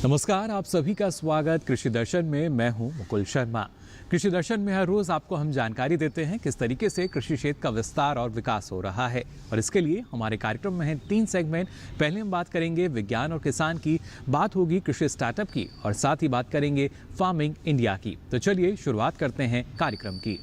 नमस्कार, आप सभी का स्वागत कृषि दर्शन में। मैं हूं मुकुल शर्मा। कृषि दर्शन में हर रोज आपको हम जानकारी देते हैं किस तरीके से कृषि क्षेत्र का विस्तार और विकास हो रहा है, और इसके लिए हमारे कार्यक्रम में हैं 3 सेगमेंट। पहले हम बात करेंगे विज्ञान और किसान की, बात होगी कृषि स्टार्टअप की, और साथ ही बात करेंगे फार्मिंग इंडिया की। तो चलिए शुरुआत करते हैं कार्यक्रम की।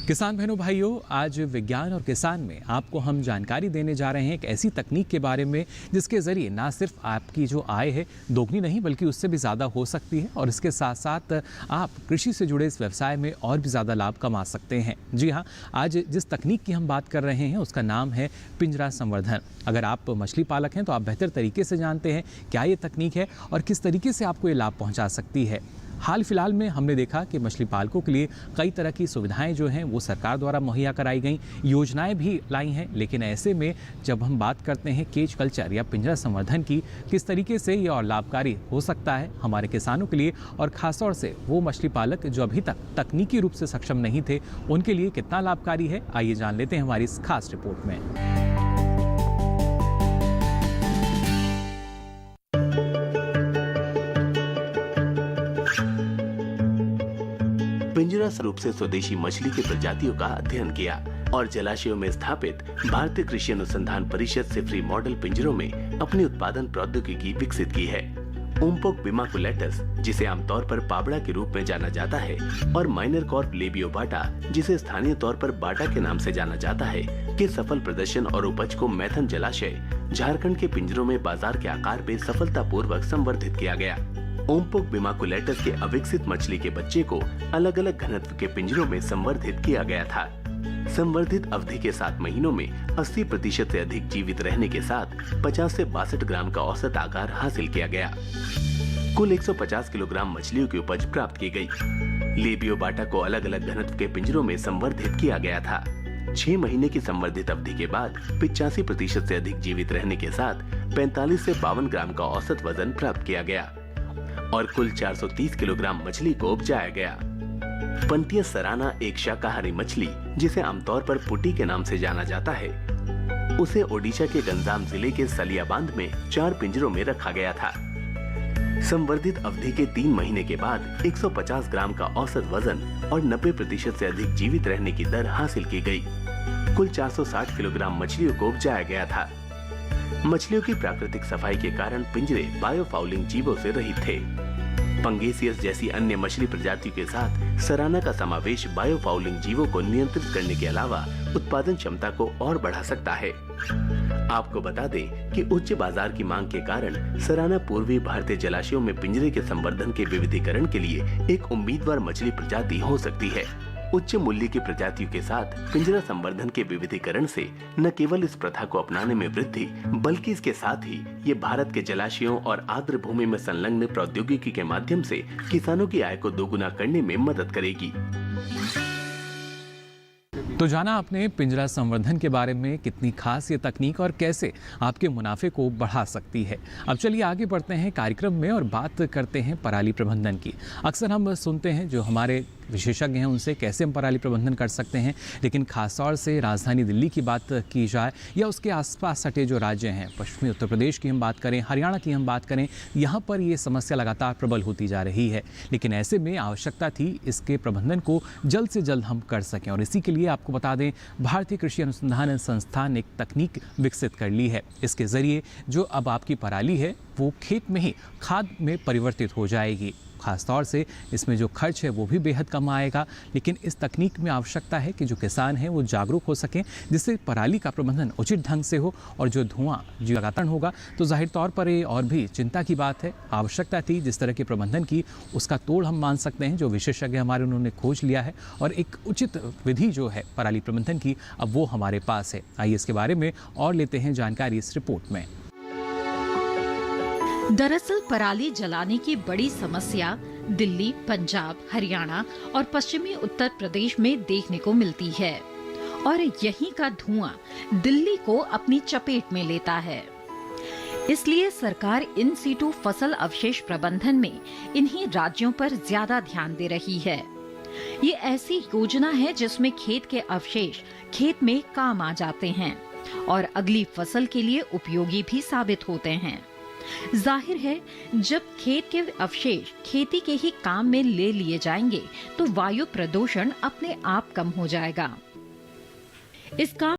किसान बहनों भाइयों, आज विज्ञान और किसान में आपको हम जानकारी देने जा रहे हैं एक ऐसी तकनीक के बारे में जिसके जरिए ना सिर्फ आपकी जो आय है दोगुनी नहीं बल्कि उससे भी ज़्यादा हो सकती है, और इसके साथ साथ आप कृषि से जुड़े इस व्यवसाय में और भी ज़्यादा लाभ कमा सकते हैं। जी हाँ, आज जिस तकनीक की हम बात कर रहे हैं उसका नाम है पिंजरा संवर्धन। अगर आप मछली पालक हैं तो आप बेहतर तरीके से जानते हैं क्या ये तकनीक है और किस तरीके से आपको ये लाभ पहुँचा सकती है। हाल फिलहाल में हमने देखा कि मछली पालकों के लिए कई तरह की सुविधाएं जो हैं वो सरकार द्वारा मुहैया कराई गई, योजनाएं भी लाई हैं। लेकिन ऐसे में जब हम बात करते हैं केज कल्चर या पिंजरा संवर्धन की, किस तरीके से ये और लाभकारी हो सकता है हमारे किसानों के लिए, और खासतौर से वो मछली पालक जो अभी तक तकनीकी रूप से सक्षम नहीं थे, उनके लिए कितना लाभकारी है, आइए जान लेते हैं हमारी इस खास रिपोर्ट में। पिंजरा रूप से स्वदेशी मछली की प्रजातियों का अध्ययन किया और जलाशयों में स्थापित भारतीय कृषि अनुसंधान परिषद से फ्री मॉडल पिंजरों में अपनी उत्पादन प्रौद्योगिकी विकसित की है। ओम्पोक बिमाकुलेटस, जिसे आमतौर पर पाबड़ा के रूप में जाना जाता है, और माइनर कॉर्प लेबियोबाटा, जिसे स्थानीय तौर पर बाटा के नाम से जाना जाता है, के सफल प्रदर्शन और उपज को मैथन जलाशय झारखंड के पिंजरों में बाजार के आकार पे सफलतापूर्वक संवर्धित किया गया। ओम्पोक बिमाकुलेटस के अविकसित मछली के बच्चे को अलग अलग घनत्व के पिंजरों में संवर्धित किया गया था। संवर्धित अवधि के 7 महीनों में 80% से अधिक जीवित रहने के साथ 50 से 62 ग्राम का औसत आकार हासिल किया गया। कुल 150 किलोग्राम मछलियों की उपज प्राप्त की गई। लेबियोबाटा को अलग अलग घनत्व के पिंजरों में संवर्धित किया गया था। 6 महीने की संवर्धित अवधि के बाद 85% से अधिक जीवित रहने के साथ 45 से 52 ग्राम का औसत वजन प्राप्त किया गया और कुल 430 किलोग्राम मछली को उपजाया गया। पंटिया सराना एक शाकाहारी मछली, जिसे आमतौर पर पुटी के नाम से जाना जाता है, उसे ओडिशा के गंजाम जिले के सलिया बांध में 4 पिंजरों में रखा गया था। संवर्धित अवधि के 3 महीने के बाद 150 ग्राम का औसत वजन और 90% से अधिक जीवित रहने की दर हासिल की गई। कुल 460 किलोग्राम मछलियों को उपजाया गया था। मछलियों की प्राकृतिक सफाई के कारण पिंजरे बायोफाउलिंग जीवों से रहित थे। पंगेसियस जैसी अन्य मछली प्रजातियों के साथ सराना का समावेश बायोफाउलिंग जीवों को नियंत्रित करने के अलावा उत्पादन क्षमता को और बढ़ा सकता है। आपको बता दें कि उच्च बाजार की मांग के कारण सराना पूर्वी भारतीय जलाशयों में पिंजरे के संवर्धन के विविधीकरण के लिए एक उम्मीदवार मछली प्रजाति हो सकती है। उच्च मूल्य की प्रजातियों के साथ पिंजरा संवर्धन के विविधीकरण से न केवल इस प्रथा को अपनाने में वृद्धि, बल्कि इसके साथ ही ये भारत के जलाशयों और आर्द्र भूमि में संलग्न प्रौद्योगिकी के माध्यम से किसानों की आय को दोगुना करने में मदद करेगी। तो जाना आपने पिंजरा संवर्धन के बारे में, कितनी खास ये तकनीक और कैसे आपके मुनाफे को बढ़ा सकती है। अब चलिए आगे बढ़ते हैं कार्यक्रम में और बात करते हैं पराली प्रबंधन की। अक्सर हम सुनते हैं जो हमारे विशेषज्ञ हैं उनसे कैसे हम पराली प्रबंधन कर सकते हैं, लेकिन खासतौर से राजधानी दिल्ली की बात की जाए या उसके आसपास सटे जो राज्य हैं, पश्चिमी उत्तर प्रदेश की हम बात करें, हरियाणा की हम बात करें, यहाँ पर ये समस्या लगातार प्रबल होती जा रही है। लेकिन ऐसे में आवश्यकता थी इसके प्रबंधन को जल्द से जल्द हम कर सकें, और इसी के लिए आपको बता दें भारतीय कृषि अनुसंधान संस्थान ने एक तकनीक विकसित कर ली है। इसके ज़रिए जो अब आपकी पराली है वो खेत में ही खाद में परिवर्तित हो जाएगी। खासतौर से इसमें जो खर्च है वो भी बेहद कम आएगा। लेकिन इस तकनीक में आवश्यकता है कि जो किसान हैं वो जागरूक हो सकें, जिससे पराली का प्रबंधन उचित ढंग से हो, और जो धुआं जो लगातार होगा तो जाहिर तौर पर ये और भी चिंता की बात है। आवश्यकता थी जिस तरह के प्रबंधन की, उसका तोड़ हम मान सकते हैं जो विशेषज्ञ हमारे उन्होंने खोज लिया है, और एक उचित विधि जो है पराली प्रबंधन की अब वो हमारे पास है। आइए इसके बारे में और लेते हैं जानकारी इस रिपोर्ट में। दरअसल पराली जलाने की बड़ी समस्या दिल्ली, पंजाब, हरियाणा और पश्चिमी उत्तर प्रदेश में देखने को मिलती है, और यहीं का धुआं दिल्ली को अपनी चपेट में लेता है। इसलिए सरकार इन सीटू फसल अवशेष प्रबंधन में इन्हीं राज्यों पर ज्यादा ध्यान दे रही है। ये ऐसी योजना है जिसमें खेत के अवशेष खेत में काम आ जाते हैं और अगली फसल के लिए उपयोगी भी साबित होते हैं। जाहिर है, जब खेत के अवशेष खेती के ही काम में ले लिए जाएंगे तो वायु प्रदूषण अपने आप कम हो जाएगा। इस काम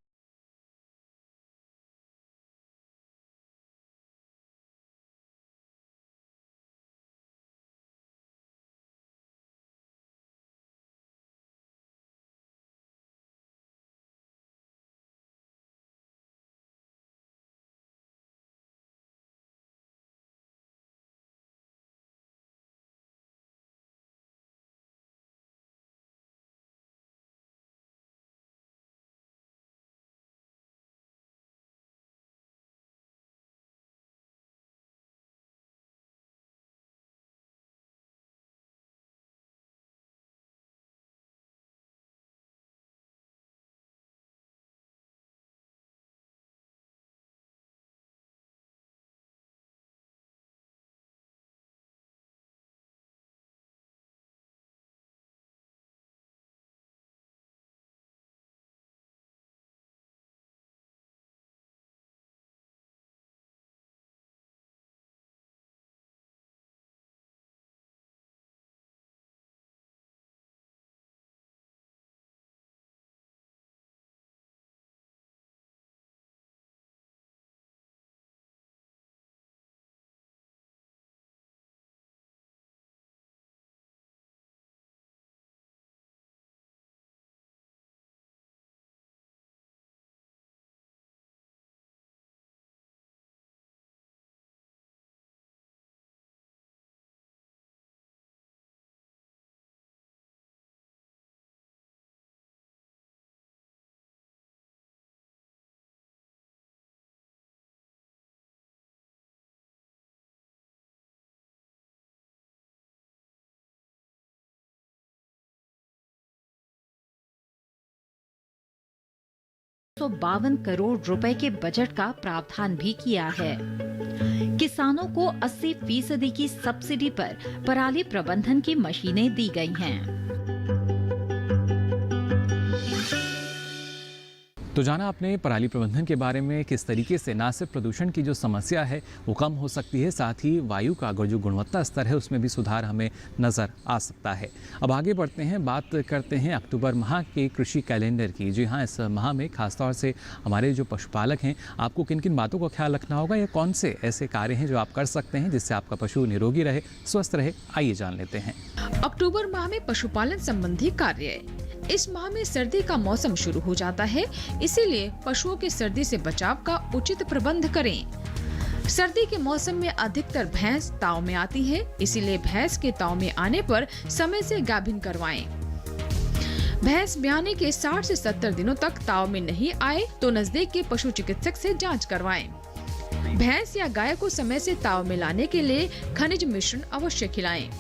₹152 करोड़ रुपए के बजट का प्रावधान भी किया है। किसानों को 80% की सब्सिडी पर पराली प्रबंधन की मशीनें दी गई हैं। तो जाना आपने पराली प्रबंधन के बारे में, किस तरीके से न सिर्फ प्रदूषण की जो समस्या है वो कम हो सकती है, साथ ही वायु का जो गुणवत्ता स्तर है उसमें भी सुधार हमें नज़र आ सकता है। अब आगे बढ़ते हैं, बात करते हैं अक्टूबर माह के कृषि कैलेंडर की। जी हाँ, इस माह में खासतौर से हमारे जो पशुपालक हैं, आपको किन किन बातों का ख्याल रखना होगा या कौन से ऐसे कार्य हैं जो आप कर सकते हैं जिससे आपका पशु निरोगी रहे, स्वस्थ रहे, आइए जान लेते हैं। अक्टूबर माह में पशुपालन संबंधी कार्य। इस माह में सर्दी का मौसम शुरू हो जाता है, इसीलिए पशुओं के सर्दी से बचाव का उचित प्रबंध करें। सर्दी के मौसम में अधिकतर भैंस ताव में आती है, इसीलिए भैंस के ताव में आने पर समय से गाभिन करवाएं। भैंस ब्याने के 60 से 70 दिनों तक ताव में नहीं आए तो नजदीक के पशु चिकित्सक से जांच करवाएं। भैंस या गाय को समय से ताव में लाने के लिए खनिज मिश्रण अवश्य खिलाएं।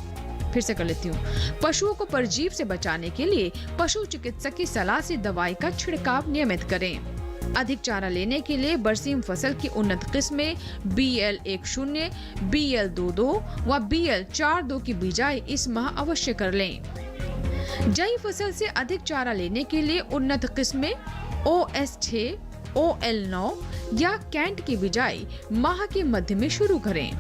फिर से कर लेती हूँ। पशुओं को परजीव से बचाने के लिए पशु चिकित्सक की सलाह से दवाई का छिड़काव नियमित करें। अधिक चारा लेने के लिए बरसीम फसल की उन्नत किस्में BL10, BL22 व BL42 की बिजाई इस माह अवश्य कर लें। जई फसल से अधिक चारा लेने के लिए उन्नत किस्में OS6, OL9 या कैंट की बिजाई माह के मध्य में शुरू करें।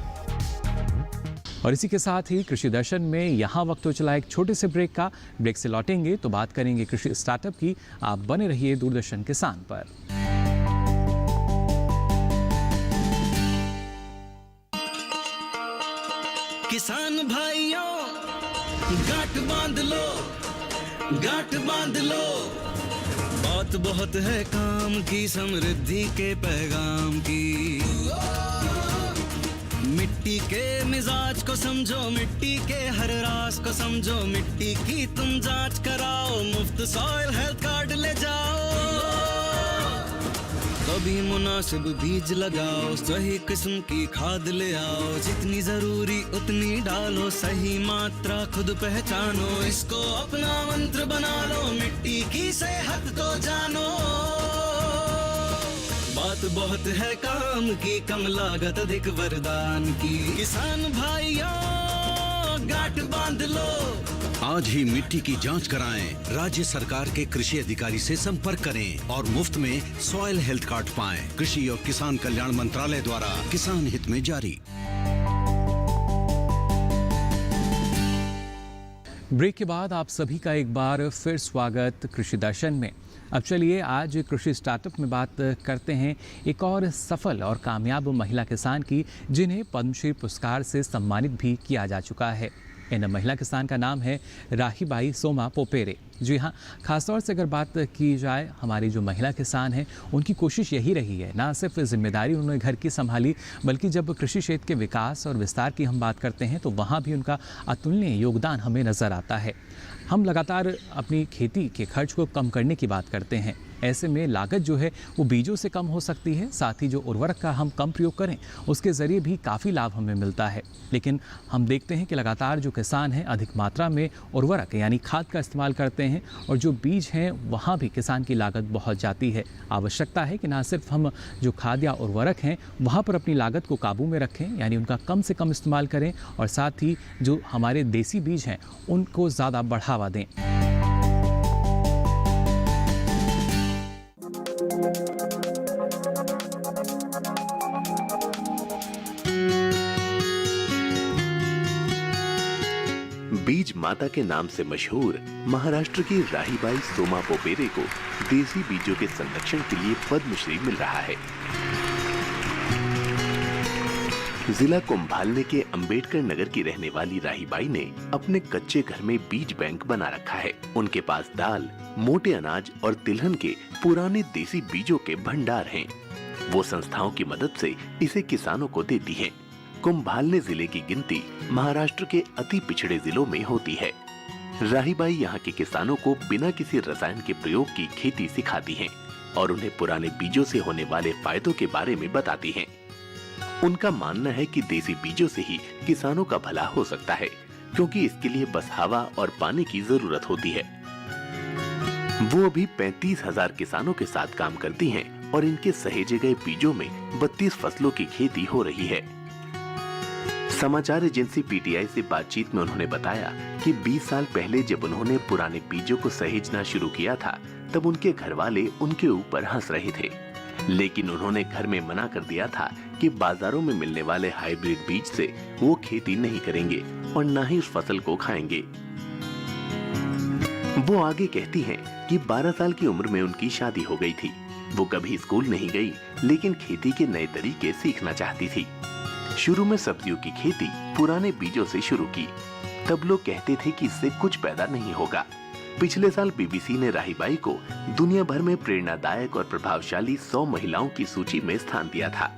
और इसी के साथ ही कृषि दर्शन में यहाँ वक्त हो चला एक छोटे से ब्रेक का। ब्रेक से लौटेंगे तो बात करेंगे कृषि स्टार्टअप की। आप बने रहिए दूरदर्शन किसान पर। किसान भाइयों, गांठ बांध लो, गांठ बांध लो। बात बहुत है काम की, समृद्धि के पैगाम की। मिट्टी के मिजाज को समझो, मिट्टी के हर राज को समझो। मिट्टी की तुम जांच कराओ, मुफ्त सॉइल हेल्थ कार्ड ले जाओ। कभी मुनासिब बीज लगाओ, सही किस्म की खाद ले आओ। जितनी जरूरी उतनी डालो, सही मात्रा खुद पहचानो। इसको अपना मंत्र बना लो, मिट्टी की सेहत को जानो। बात बहुत है काम की, कम लागत अधिक वरदान की। किसान भाइयों, गांठ बांध लो। आज ही मिट्टी की जांच कराएं। राज्य सरकार के कृषि अधिकारी से संपर्क करें और मुफ्त में सॉइल हेल्थ कार्ड पाएं। कृषि और किसान कल्याण मंत्रालय द्वारा किसान हित में जारी। ब्रेक के बाद आप सभी का एक बार फिर स्वागत कृषि दर्शन में। अब चलिए आज कृषि स्टार्टअप में बात करते हैं एक और सफल और कामयाब महिला किसान की, जिन्हें पद्मश्री पुरस्कार से सम्मानित भी किया जा चुका है। इन महिला किसान का नाम है राहीबाई सोमा पोपेरे। जी हाँ, खासतौर से अगर बात की जाए, हमारी जो महिला किसान हैं उनकी कोशिश यही रही है, ना सिर्फ जिम्मेदारी उन्होंने घर की संभाली, बल्कि जब कृषि क्षेत्र के विकास और विस्तार की हम बात करते हैं तो वहाँ भी उनका अतुलनीय योगदान हमें नज़र आता है। हम लगातार अपनी खेती के खर्च को कम करने की बात करते हैं। ऐसे में लागत जो है वो बीजों से कम हो सकती है, साथ ही जो उर्वरक का हम कम प्रयोग करें उसके ज़रिए भी काफ़ी लाभ हमें मिलता है। लेकिन हम देखते हैं कि लगातार जो किसान हैं अधिक मात्रा में उर्वरक यानी खाद का इस्तेमाल करते हैं, और जो बीज हैं वहाँ भी किसान की लागत बहुत जाती है। आवश्यकता है कि ना सिर्फ हम जो खाद या उर्वरक हैं वहाँ पर अपनी लागत को काबू में रखें, यानी उनका कम से कम इस्तेमाल करें, और साथ ही जो हमारे देसी बीज हैं उनको ज़्यादा बढ़ावा दें। बीज माता के नाम से मशहूर महाराष्ट्र की राहीबाई सोमा पोपेरे को देसी बीजों के संरक्षण के लिए पद्मश्री मिल रहा है। जिला कुंभालने के अंबेडकर नगर की रहने वाली राहीबाई ने अपने कच्चे घर में बीज बैंक बना रखा है। उनके पास दाल, मोटे अनाज और तिलहन के पुराने देसी बीजों के भंडार हैं। वो संस्थाओं की मदद से इसे किसानों को देती हैं। कुंभालने जिले की गिनती महाराष्ट्र के अति पिछड़े जिलों में होती है। राहीबाई यहाँ के किसानों को बिना किसी रसायन के प्रयोग की खेती सिखाती हैं और उन्हें पुराने बीजों से होने वाले फायदों के बारे में बताती हैं। उनका मानना है कि देसी बीजों से ही किसानों का भला हो सकता है, क्योंकि इसके लिए बस हवा और पानी की जरूरत होती है। वो अभी 35,000 किसानों के साथ काम करती हैं और इनके सहेजे गए बीजों में 32 फसलों की खेती हो रही है। समाचार एजेंसी पीटीआई से बातचीत में उन्होंने बताया कि 20 साल पहले जब उन्होंने पुराने बीजों को सहेजना शुरू किया था, तब उनके घरवाले उनके ऊपर हंस रहे थे, लेकिन उन्होंने घर में मना कर दिया था कि बाजारों में मिलने वाले हाइब्रिड बीज से वो खेती नहीं करेंगे और न ही उस फसल को खाएंगे। वो आगे कहती हैं कि 12 साल की उम्र में उनकी शादी हो गई थी। वो कभी स्कूल नहीं गई, लेकिन खेती के नए तरीके सीखना चाहती थी। शुरू में सब्जियों की खेती पुराने बीजों से शुरू की। तब लोग कहते थे कि इससे कुछ पैदा नहीं होगा। पिछले साल बीबीसी ने राहीबाई को दुनिया भर में प्रेरणादायक और प्रभावशाली 100 महिलाओं की सूची में स्थान दिया था।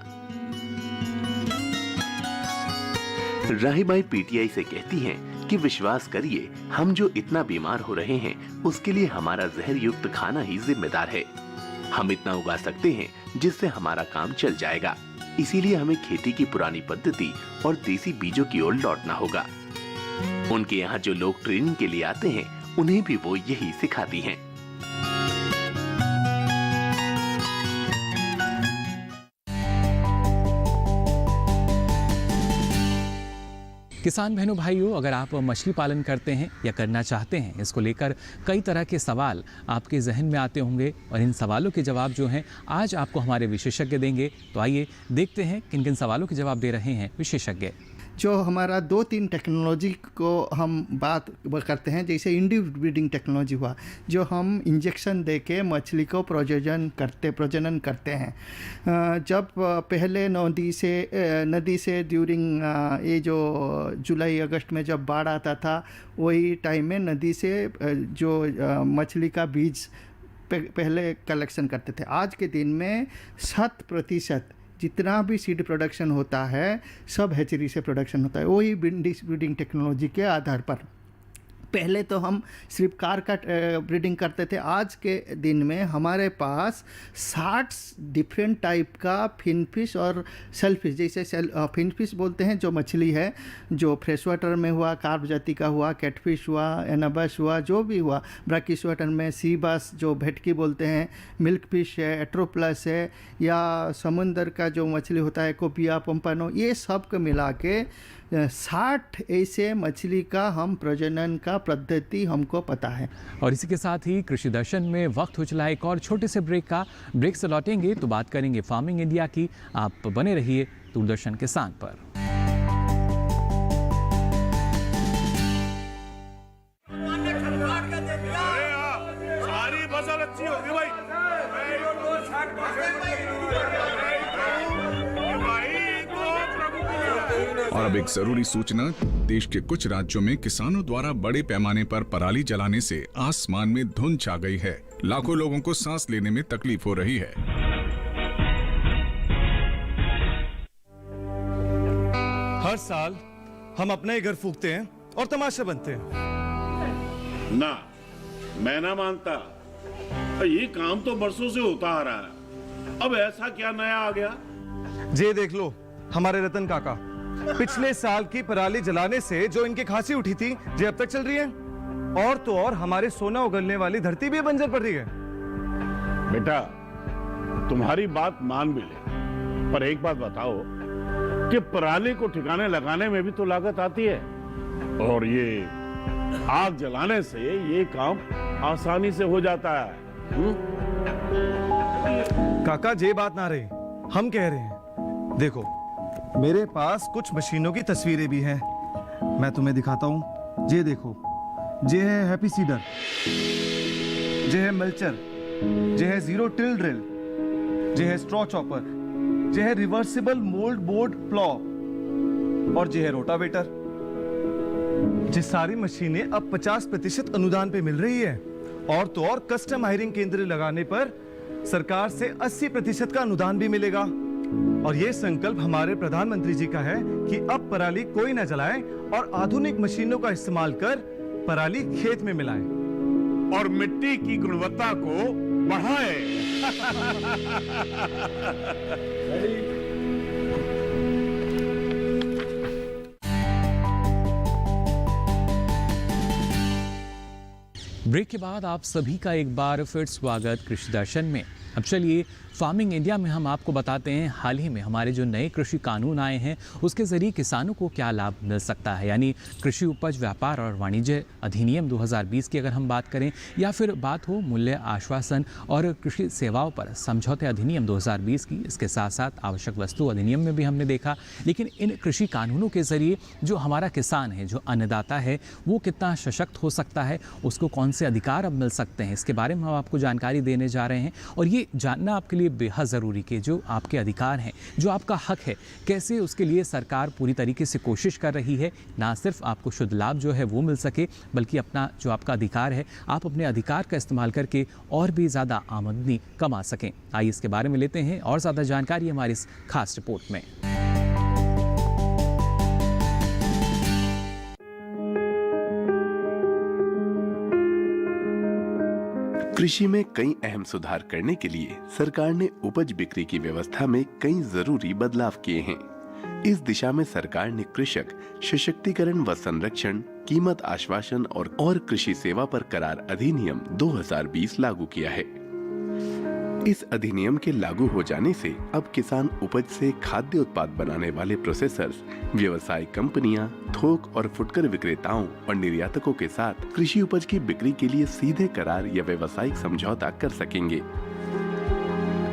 राहीबाई पीटीआई से कहती हैं कि विश्वास करिए, हम जो इतना बीमार हो रहे हैं उसके लिए हमारा जहर युक्त खाना ही जिम्मेदार है। हम इतना उगा सकते हैं जिससे हमारा काम चल जाएगा। इसीलिए हमें खेती की पुरानी पद्धति और देसी बीजों की ओर लौटना होगा। उनके यहाँ जो लोग ट्रेनिंग के लिए आते हैं उन्हें भी वो यही सिखाती हैं। किसान बहनों भाइयों, अगर आप मछली पालन करते हैं या करना चाहते हैं, इसको लेकर कई तरह के सवाल आपके जहन में आते होंगे, और इन सवालों के जवाब जो हैं आज आपको हमारे विशेषज्ञ देंगे। तो आइए देखते हैं किन किन सवालों के जवाब दे रहे हैं विशेषज्ञ। जो हमारा 2-3 टेक्नोलॉजी को हम बात करते हैं, जैसे इंडिब्रीडिंग टेक्नोलॉजी हुआ, जो हम इंजेक्शन देके मछली को प्रजनन करते हैं। जब पहले नदी से ड्यूरिंग ये जो जुलाई अगस्त में जब बाढ़ आता था, वही टाइम में नदी से जो मछली का बीज पहले कलेक्शन करते थे। आज के दिन में 100% जितना भी सीड प्रोडक्शन होता है सब हैचरी से प्रोडक्शन होता है, वही ब्रीडिंग टेक्नोलॉजी के आधार पर। पहले तो हम सिर्फ कार का ब्रीडिंग करते थे। आज के दिन में हमारे पास 60 डिफरेंट टाइप का फिनफिश और सेलफिश, जैसे फिनफिश बोलते हैं जो मछली है, जो फ्रेश वाटर में हुआ, कार्प जाति का हुआ, कैटफिश हुआ, एनाबस हुआ, जो भी हुआ, ब्रैकिश वाटर में सी बास जो भेटकी बोलते हैं, मिल्क फिश है, एट्रोप्लस है, या समुंदर का जो मछली होता है कोपिया, पंपानो, ये सब को मिला के 60 ऐसे मछली का हम प्रजनन का पद्धति हमको पता है। और इसी के साथ ही कृषि दर्शन में वक्त हो चला एक और छोटे से ब्रेक से लौटेंगे तो बात करेंगे फार्मिंग इंडिया की। आप बने रहिए दूरदर्शन किसान पर। सारी फसल अच्छी होगी भाई। और अब एक जरूरी सूचना, देश के कुछ राज्यों में किसानों द्वारा बड़े पैमाने पर पराली जलाने से आसमान में धुंध छा गई है। लाखों लोगों को सांस लेने में तकलीफ हो रही है। हर साल हम अपना ही घर फूंकते हैं और तमाशा बनते हैं। ना, मैं ना मानता। ये काम तो बरसों से होता आ रहा है, अब ऐसा क्या नया आ गया? जे देख लो हमारे रतन काका, पिछले साल की पराली जलाने से जो इनकी खांसी उठी थी जे अब तक चल रही है। और तो और हमारे सोना उगलने वाली धरती भी बंजर पड़ रही है। बेटा, तुम्हारी बात मान भी ले, पर एक बात बताओ कि पराली को ठिकाने लगाने में भी तो लागत आती है, और ये आग जलाने से ये काम आसानी से हो जाता है। काका जे बात ना रही, हम कह रहे हैं। देखो मेरे पास कुछ मशीनों की तस्वीरें भी हैं, मैं तुम्हें दिखाता हूं। ये देखो, ये है हैप्पी सीडर, ये है मल्चर, ये है जीरो टिल ड्रिल, ये है स्ट्रॉ चॉपर, ये है रिवर्सिबल मोल्ड बोर्ड प्लॉ, और ये है रोटावेटर। ये सारी मशीनें अब 50% अनुदान पे मिल रही है, और तो और कस्टम हायरिंग केंद्र लगाने पर सरकार से 80% का अनुदान भी मिलेगा। और ये संकल्प हमारे प्रधानमंत्री जी का है कि अब पराली कोई न जलाए और आधुनिक मशीनों का इस्तेमाल कर पराली खेत में मिलाए और मिट्टी की गुणवत्ता को बढ़ाए। ब्रेक के बाद आप सभी का एक बार फिर स्वागत कृषि दर्शन में। अब चलिए फार्मिंग इंडिया में हम आपको बताते हैं हाल ही में हमारे जो नए कृषि कानून आए हैं उसके ज़रिए किसानों को क्या लाभ मिल सकता है। यानी कृषि उपज व्यापार और वाणिज्य अधिनियम 2020 की अगर हम बात करें, या फिर बात हो मूल्य आश्वासन और कृषि सेवाओं पर समझौते अधिनियम 2020 की, इसके साथ साथ आवश्यक वस्तु अधिनियम में भी हमने देखा। लेकिन इन कृषि कानूनों के ज़रिए जो हमारा किसान है, जो अन्नदाता है, वो कितना सशक्त हो सकता है, उसको कौन से अधिकार अब मिल सकते हैं, इसके बारे में हम आपको जानकारी देने जा रहे हैं। और ये जानना आपके लिए बेहद ज़रूरी कि जो आपके अधिकार हैं, जो आपका हक है, कैसे उसके लिए सरकार पूरी तरीके से कोशिश कर रही है, ना सिर्फ आपको शुद्ध लाभ जो है वो मिल सके, बल्कि अपना जो आपका अधिकार है, आप अपने अधिकार का इस्तेमाल करके और भी ज़्यादा आमदनी कमा सकें। आइए इसके बारे में लेते हैं और ज़्यादा जानकारी हमारी इस खास रिपोर्ट में। कृषि में कई अहम सुधार करने के लिए सरकार ने उपज बिक्री की व्यवस्था में कई जरूरी बदलाव किए हैं। इस दिशा में सरकार ने कृषक सशक्तिकरण व संरक्षण, कीमत आश्वासन और कृषि सेवा पर करार अधिनियम 2020 लागू किया है। इस अधिनियम के लागू हो जाने से अब किसान उपज से खाद्य उत्पाद बनाने वाले प्रोसेसर्स, व्यवसायिक कंपनियां, थोक और फुटकर विक्रेताओं और निर्यातकों के साथ कृषि उपज की बिक्री के लिए सीधे करार या व्यावसायिक समझौता कर सकेंगे।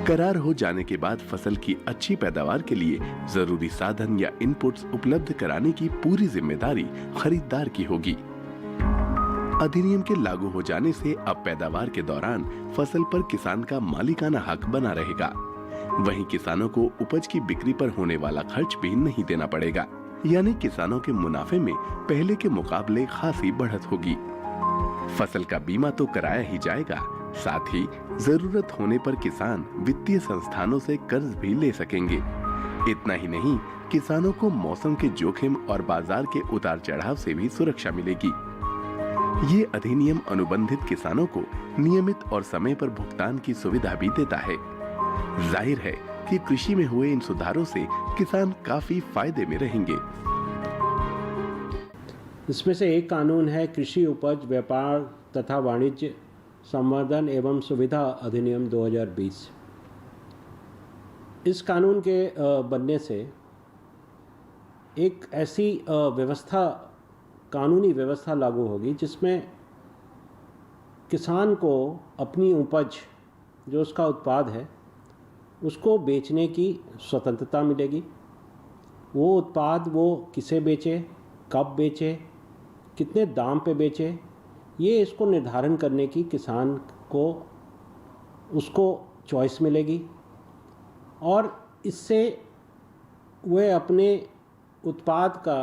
करार हो जाने के बाद फसल की अच्छी पैदावार के लिए जरूरी साधन या इनपुट्स उपलब्ध कराने की पूरी जिम्मेदारी खरीदार की होगी। अधिनियम के लागू हो जाने से अब पैदावार के दौरान फसल पर किसान का मालिकाना हक बना रहेगा। वहीं किसानों को उपज की बिक्री पर होने वाला खर्च भी नहीं देना पड़ेगा, यानी किसानों के मुनाफे में पहले के मुकाबले खासी बढ़त होगी। फसल का बीमा तो कराया ही जाएगा, साथ ही जरूरत होने पर किसान वित्तीय संस्थानों से कर्ज भी ले सकेंगे। इतना ही नहीं, किसानों को मौसम के जोखिम और बाजार के उतार चढ़ाव से भी सुरक्षा मिलेगी। ये अधिनियम अनुबंधित किसानों को नियमित और समय पर भुगतान की सुविधा भी देता है। जाहिर है कि कृषि में हुए इन सुधारों से किसान काफी फायदे में रहेंगे। इसमें से एक कानून है कृषि उपज व्यापार तथा वाणिज्य संवर्धन एवं सुविधा अधिनियम 2020। इस कानून के बनने से एक ऐसी व्यवस्था, कानूनी व्यवस्था लागू होगी जिसमें किसान को अपनी उपज, जो उसका उत्पाद है, उसको बेचने की स्वतंत्रता मिलेगी। वो उत्पाद वो किसे बेचे, कब बेचे, कितने दाम पे बेचे, ये इसको निर्धारण करने की किसान को उसको चॉइस मिलेगी और इससे वह अपने उत्पाद का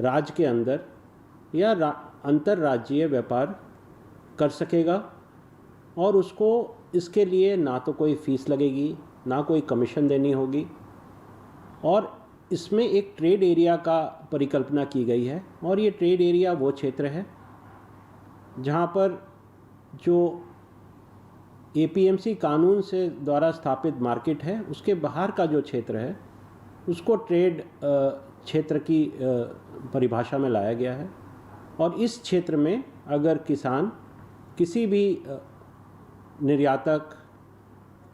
राज्य के अंदर या अंतर्राज्यीय व्यापार कर सकेगा और उसको इसके लिए ना तो कोई फीस लगेगी, ना कोई कमीशन देनी होगी। और इसमें एक ट्रेड एरिया का परिकल्पना की गई है और ये ट्रेड एरिया वो क्षेत्र है जहाँ पर जो APMC कानून से द्वारा स्थापित मार्केट है, उसके बाहर का जो क्षेत्र है उसको ट्रेड क्षेत्र की परिभाषा में लाया गया है। और इस क्षेत्र में अगर किसान किसी भी निर्यातक,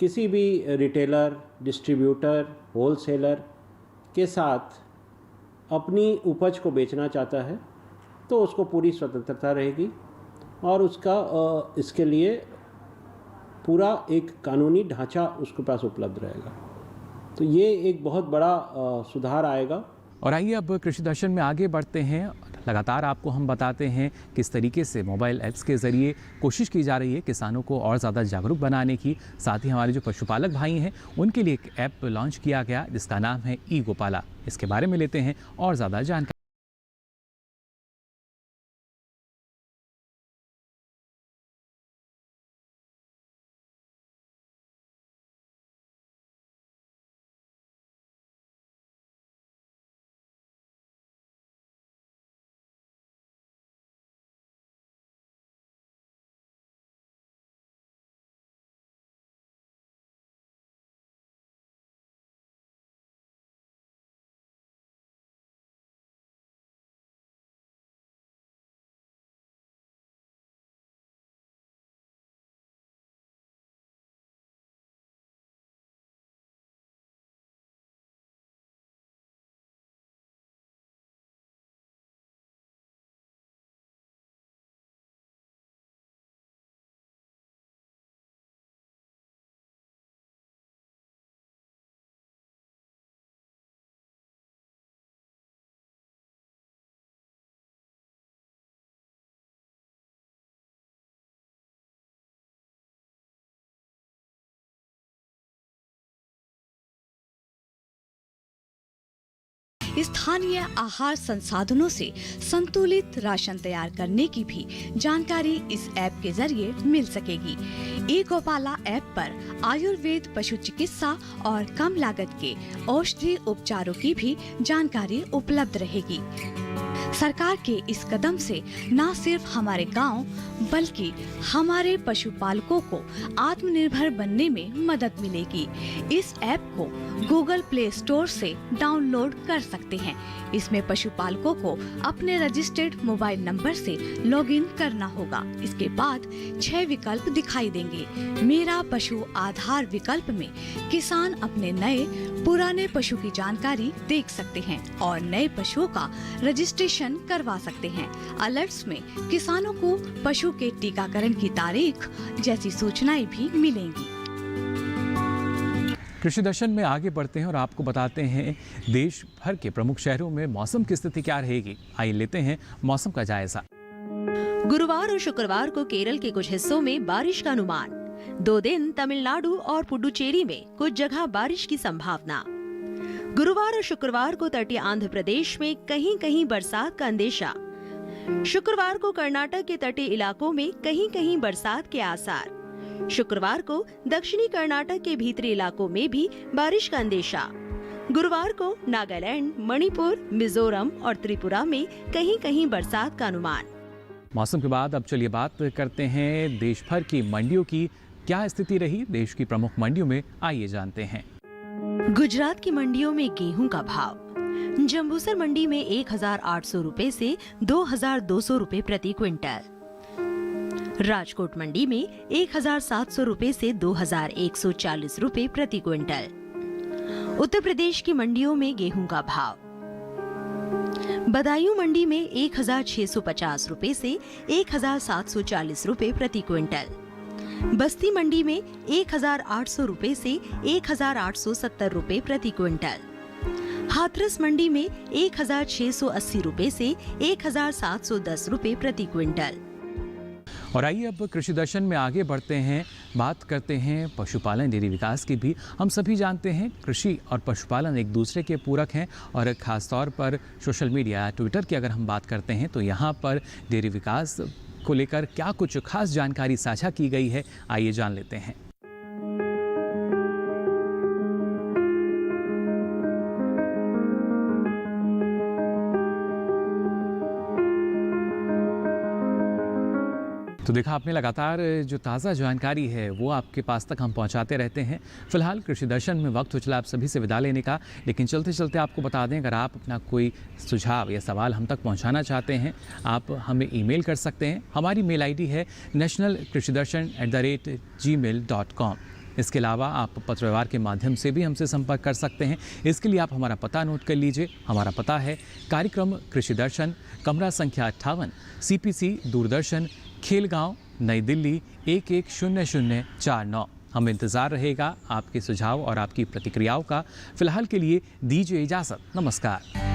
किसी भी रिटेलर, डिस्ट्रीब्यूटर, होलसेलर के साथ अपनी उपज को बेचना चाहता है तो उसको पूरी स्वतंत्रता रहेगी और उसका इसके लिए पूरा एक कानूनी ढांचा उसके पास उपलब्ध रहेगा। तो ये एक बहुत बड़ा सुधार आएगा। और आइए अब कृषि दर्शन में आगे बढ़ते हैं। लगातार आपको हम बताते हैं किस तरीके से मोबाइल ऐप्स के ज़रिए कोशिश की जा रही है किसानों को और ज़्यादा जागरूक बनाने की। साथ ही हमारे जो पशुपालक भाई हैं उनके लिए एक ऐप लॉन्च किया गया जिसका नाम है ई गोपाला। इसके बारे में लेते हैं और ज़्यादा जानकारी। स्थानीय आहार संसाधनों से संतुलित राशन तैयार करने की भी जानकारी इस ऐप के जरिए मिल सकेगी। ई गोपाला ऐप पर आयुर्वेद, पशु चिकित्सा और कम लागत के औषधि उपचारों की भी जानकारी उपलब्ध रहेगी। सरकार के इस कदम से न सिर्फ हमारे गांव बल्कि हमारे पशुपालकों को आत्मनिर्भर बनने में मदद मिलेगी। इस ऐप को गूगल प्ले स्टोर से डाउनलोड कर सकते हैं। इसमें पशुपालकों को अपने रजिस्टर्ड मोबाइल नंबर से लॉगिन करना होगा। इसके बाद 6 विकल्प दिखाई देंगे। मेरा पशु आधार विकल्प में किसान अपने नए पुराने पशु की जानकारी देख सकते हैं और नए पशुओं का रजिस्ट्रेशन करवा सकते हैं। अलर्ट्स में किसानों को पशु के टीकाकरण की तारीख जैसी सूचनाएं भी मिलेंगी। कृषि दर्शन में आगे बढ़ते हैं और आपको बताते हैं देश भर के प्रमुख शहरों में मौसम की स्थिति क्या रहेगी। आइए लेते हैं मौसम का जायजा। गुरुवार और शुक्रवार को केरल के कुछ हिस्सों में बारिश का अनुमान। 2 दिन तमिलनाडु और पुडुचेरी में कुछ जगह बारिश की संभावना। गुरुवार और शुक्रवार को तटीय आंध्र प्रदेश में कहीं कहीं बरसात का अंदेशा। शुक्रवार को कर्नाटक के तटीय इलाकों में कहीं कहीं बरसात के आसार। शुक्रवार को दक्षिणी कर्नाटक के भीतरी इलाकों में भी बारिश का अंदेशा। गुरुवार को नागालैंड, मणिपुर, मिजोरम और त्रिपुरा में कहीं कहीं बरसात का अनुमान। मौसम के बाद अब चलिए बात करते हैं देश भर की मंडियों की क्या स्थिति रही। देश की प्रमुख मंडियों में आइए जानते हैं। गुजरात की मंडियों में गेहूं का भाव। जंबूसर मंडी में 1,800 रुपए से 2,200 रुपए प्रति क्विंटल। राजकोट मंडी में 1,700 रुपए से 2,140 रुपए प्रति क्विंटल। उत्तर प्रदेश की मंडियों में गेहूं का भाव। बदायूं मंडी में 1,650 रुपए से 1,740 रुपए प्रति क्विंटल, बस्ती मंडी में 1,800 रुपए से 1,870 रुपए प्रति क्विंटल, हाथरस मंडी में 1,680 रुपए से 1,710 रुपए प्रति क्विंटल। और आइए अब कृषि दर्शन में आगे बढ़ते हैं, बात करते हैं पशुपालन डेयरी विकास की भी। हम सभी जानते हैं कृषि और पशुपालन एक दूसरे के पूरक हैं और ख़ास तौर पर सोशल मीडिया ट्विटर की अगर हम बात करते हैं तो यहाँ पर डेयरी विकास को लेकर क्या कुछ खास जानकारी साझा की गई है, आइए जान लेते हैं। तो देखा आपने, लगातार जो ताज़ा जानकारी है वो आपके पास तक हम पहुंचाते रहते हैं। फिलहाल कृषि दर्शन में वक्त हो चला आप सभी से विदा लेने का, लेकिन चलते चलते आपको बता दें, अगर आप अपना कोई सुझाव या सवाल हम तक पहुंचाना चाहते हैं, आप हमें ईमेल कर सकते हैं। हमारी मेल आईडी है nationalkrishidarshan@gmail.com। इसके अलावा आप पत्र व्यवहार के माध्यम से भी हमसे संपर्क कर सकते हैं। इसके लिए आप हमारा पता नोट कर लीजिए। हमारा पता है कार्यक्रम कृषि दर्शन, कमरा संख्या 58, CPC दूरदर्शन, खेलगांव, नई दिल्ली 110049। हमें इंतज़ार रहेगा आपके सुझाव और आपकी प्रतिक्रियाओं का। फिलहाल के लिए दीजिए इजाज़त, नमस्कार।